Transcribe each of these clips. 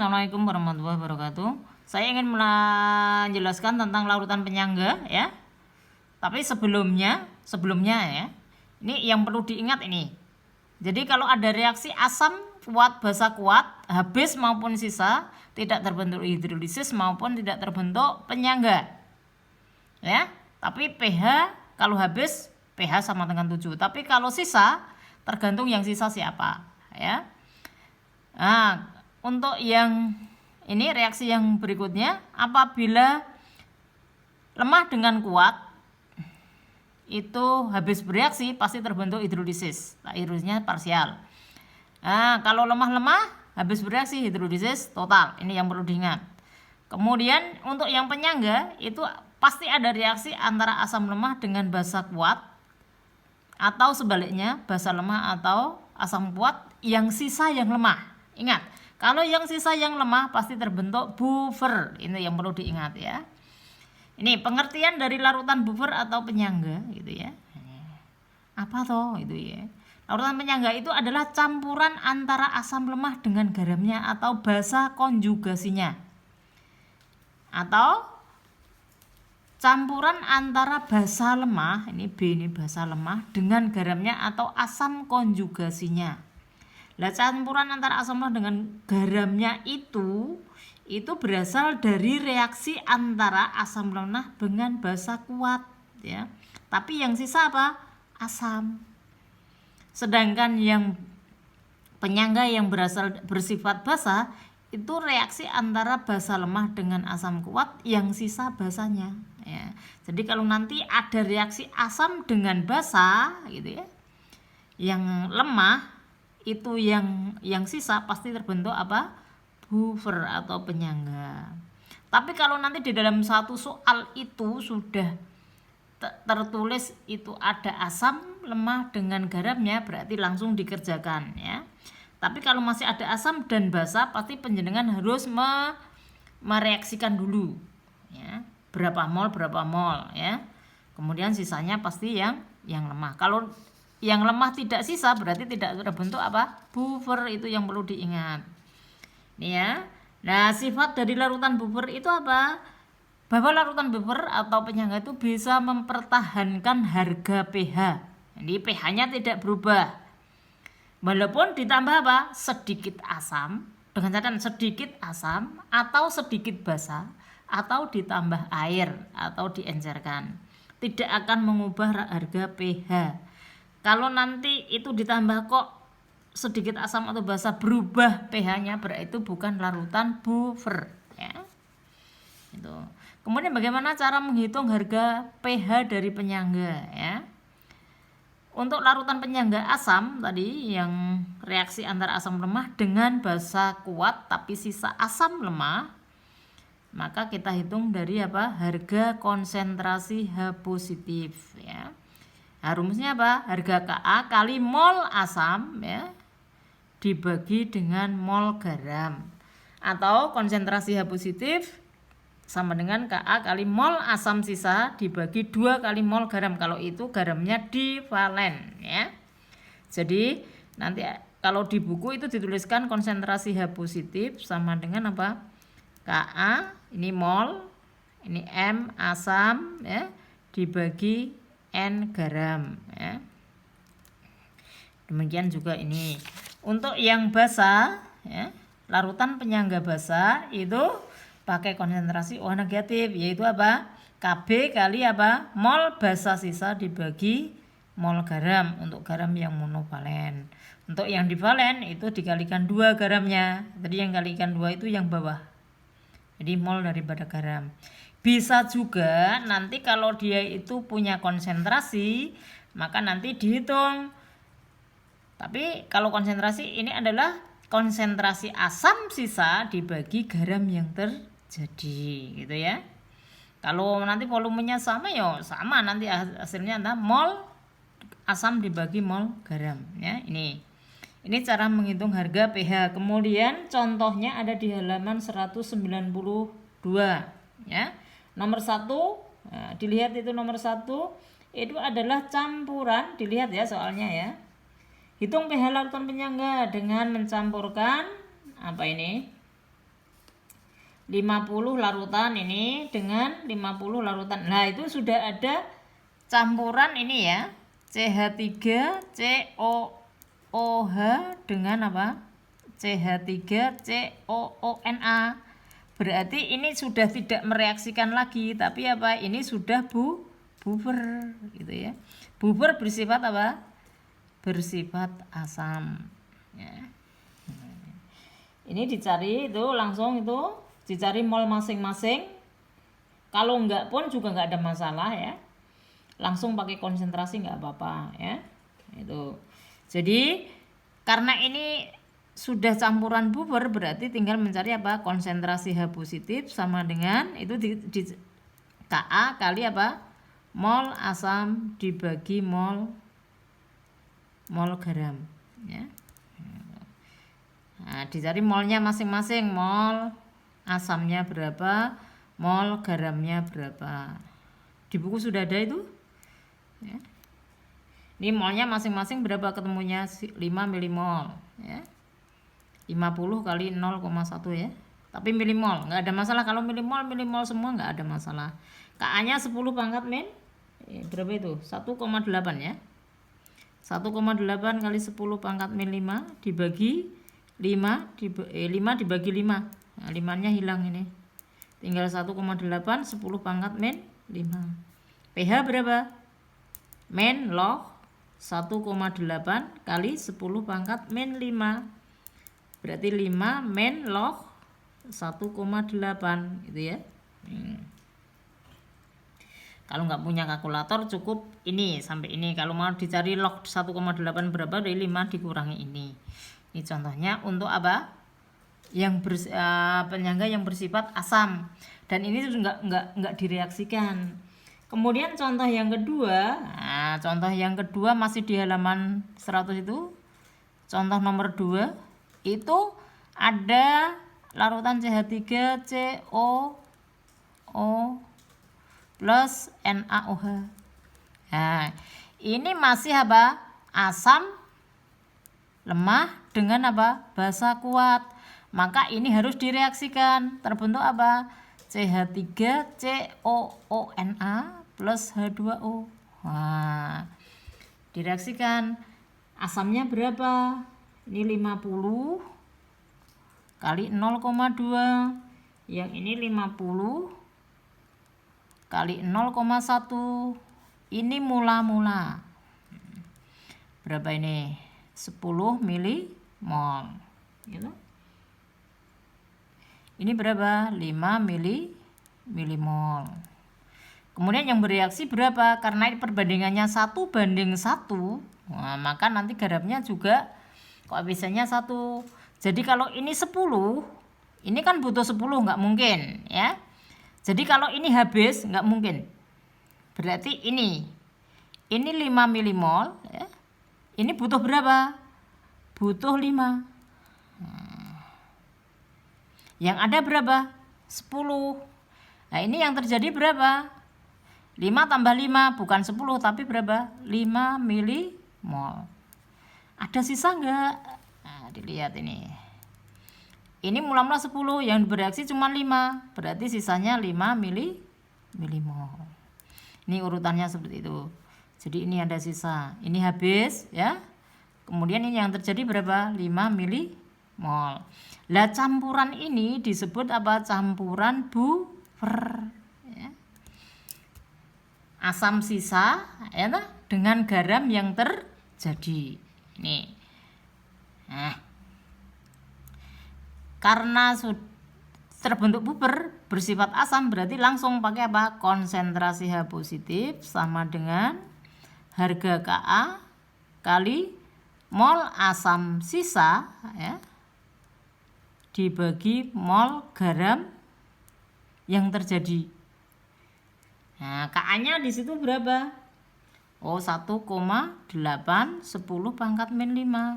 Assalamualaikum warahmatullahi wabarakatuh. Saya ingin menjelaskan tentang larutan penyangga ya. Tapi sebelumnya ya. Ini yang perlu diingat ini. Jadi kalau ada reaksi asam kuat, basa kuat, habis maupun sisa, tidak terbentuk hidrolisis maupun tidak terbentuk penyangga. Ya. Tapi pH kalau habis pH sama dengan 7. Tapi kalau sisa tergantung yang sisa siapa ya. Nah, untuk yang ini reaksi yang berikutnya, apabila lemah dengan kuat itu habis bereaksi pasti terbentuk hidrolisis. Nah, hidrolisisnya parsial. Nah, kalau lemah-lemah habis bereaksi hidrolisis total. Ini yang perlu diingat. Kemudian untuk yang penyangga itu pasti ada reaksi antara asam lemah dengan basa kuat atau sebaliknya basa lemah atau asam kuat yang sisa yang lemah. Ingat, kalau yang sisa yang lemah pasti terbentuk buffer. Ini yang perlu diingat ya. Ini pengertian dari larutan buffer atau penyangga gitu ya. Apa toh itu ya? Larutan penyangga itu adalah campuran antara asam lemah dengan garamnya atau basa konjugasinya. Atau campuran antara basa lemah, ini B ini basa lemah dengan garamnya atau asam konjugasinya. Nah, campuran antara asam lemah dengan garamnya itu berasal dari reaksi antara asam lemah dengan basa kuat ya. Tapi yang sisa apa? Asam. Sedangkan yang penyangga yang bersifat basa itu reaksi antara basa lemah dengan asam kuat yang sisa basanya ya. Jadi kalau nanti ada reaksi asam dengan basa gitu ya, yang lemah itu yang sisa pasti terbentuk apa? Buffer atau penyangga. Tapi kalau nanti di dalam satu soal itu sudah tertulis itu ada asam lemah dengan garamnya, berarti langsung dikerjakan ya. Tapi kalau masih ada asam dan basa pasti penjenengan harus mereaksikan dulu ya. Berapa mol ya. Kemudian sisanya pasti yang lemah. Kalau yang lemah tidak sisa berarti tidak terbentuk apa? Buffer. Itu yang perlu diingat. Nih ya. Nah, sifat dari larutan buffer itu apa? Bahwa larutan buffer atau penyangga itu bisa mempertahankan harga pH. Jadi pH-nya tidak berubah. Walaupun ditambah apa? Sedikit asam, dengan catatan sedikit asam atau sedikit basa atau ditambah air atau diencerkan. Tidak akan mengubah harga pH. Kalau nanti itu ditambah kok sedikit asam atau basa berubah pH-nya, berarti itu bukan larutan buffer ya. Itu. Kemudian bagaimana cara menghitung harga pH dari penyangga ya? Untuk larutan penyangga asam tadi yang reaksi antara asam lemah dengan basa kuat tapi sisa asam lemah, maka kita hitung dari apa? Harga konsentrasi H positif ya. Nah, rumusnya apa? Harga Ka kali mol asam ya dibagi dengan mol garam. Atau konsentrasi H positif sama dengan Ka kali mol asam sisa dibagi 2 kali mol garam. Kalau itu garamnya divalen ya. Jadi nanti kalau di buku itu dituliskan konsentrasi H positif sama dengan apa? Ka ini mol, ini M asam ya dibagi N garam ya. Demikian juga ini. Untuk yang basa ya, larutan penyangga basa itu pakai konsentrasi OH negatif, yaitu apa? Kb kali apa? Mol basa sisa dibagi mol garam untuk garam yang monovalen. Untuk yang divalen itu dikalikan 2 garamnya. Tadi yang kalikan 2 itu yang bawah. Jadi mol daripada garam. Bisa juga nanti kalau dia itu punya konsentrasi, maka nanti dihitung. Tapi kalau konsentrasi ini adalah konsentrasi asam sisa dibagi garam yang terjadi, gitu ya. Kalau nanti volumenya sama ya sama, nanti hasilnya adalah mol asam dibagi mol garam ya. Ini cara menghitung harga pH. Kemudian contohnya ada di halaman 192 ya. Nomor 1, nah, dilihat itu nomor 1 itu adalah campuran, dilihat ya soalnya ya. Hitung pH larutan penyangga dengan mencampurkan apa ini? 50 larutan ini dengan 50 larutan. Nah, itu sudah ada campuran ini ya. CH3COOH dengan apa? CH3COONA. Berarti ini sudah tidak mereaksikan lagi, tapi apa? Ini sudah bubar gitu ya. Bubar bersifat apa? Bersifat asam ya. Ini dicari itu langsung itu dicari mol masing-masing. Kalau enggak pun juga enggak ada masalah ya. Langsung pakai konsentrasi enggak apa-apa ya. Itu. Jadi karena ini sudah campuran bubar berarti tinggal mencari apa? Konsentrasi H positif sama dengan itu di Ka kali apa? Mol asam dibagi mol garam ya. Nah, dicari molnya masing-masing, mol asamnya berapa, mol garamnya berapa. Di buku sudah ada itu ya. Ini molnya masing-masing berapa ketemunya? 5 milimol ya. 50 kali 0,1 ya. Tapi milimol, nggak ada masalah kalau milimol semua nggak ada masalah. Ka-nya 10 pangkat min berapa itu? 1,8 ya. 1,8 kali 10 pangkat min 5 dibagi 5 dibagi 5. Nah, 5-nya hilang ini. Tinggal 1,8 10 pangkat min 5. pH berapa? Min log 1,8 kali 10 pangkat min 5. Berarti 5 min log 1,8 gitu ya. Kalau nggak punya kalkulator cukup ini sampai ini. Kalau mau dicari log 1,8 berapa dari 5 dikurangi ini. Ini contohnya untuk apa? Yang penyangga yang bersifat asam dan ini nggak direaksikan. Kemudian contoh yang kedua, contoh yang kedua masih di halaman 100 itu. Contoh nomor 2 itu ada larutan CH3COO plus NaOH. Nah, ini masih apa? Asam lemah dengan apa? Basa kuat. Maka ini harus direaksikan. Terbentuk apa? CH3COONA plus H2O. Nah, direaksikan. Asamnya berapa? Ini 50 kali 0,2. Yang ini 50 kali 0,1. Ini mula-mula. Berapa ini? 10 milimol. Gitu. Ini berapa? 5 milimol. Kemudian yang bereaksi berapa? Karena perbandingannya 1:1, nah, maka nanti garamnya juga koefisiennya 1. Jadi kalau ini 10, ini kan butuh 10, nggak mungkin ya. Jadi kalau ini habis nggak mungkin. Berarti ini 5 milimol ya. Ini butuh berapa? Butuh 5. Yang ada berapa? 10. Nah, ini yang terjadi berapa? 5 tambah 5 bukan 10 tapi berapa? 5 milimol. Ada sisa enggak? Nah, dilihat ini. Ini mula-mula 10, yang bereaksi cuma 5. Berarti sisanya 5 milimol. Ini urutannya seperti itu. Jadi ini ada sisa. Ini habis ya. Kemudian ini yang terjadi berapa? 5 milimol. Lah campuran ini disebut apa? Campuran bubar ya. Asam sisa ya, dengan garam yang terjadi. Ini. Nah, karena terbentuk bubar bersifat asam berarti langsung pakai apa? Konsentrasi H positif sama dengan harga Ka kali mol asam sisa ya dibagi mol garam yang terjadi. Nah, Ka-nya di situ berapa? Oh, 1,8 10 pangkat min 5.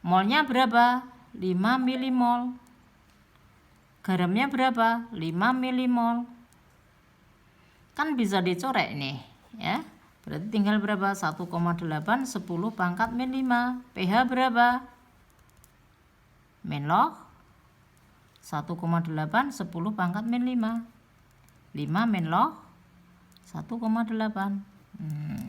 Molnya berapa? 5 milimol. Garamnya berapa? 5 milimol. Kan bisa dicorek nih ya. Berarti tinggal berapa? 1,8 10 pangkat min 5. pH berapa? Min log 1,8 10 pangkat min 5. 5 min log 1,8.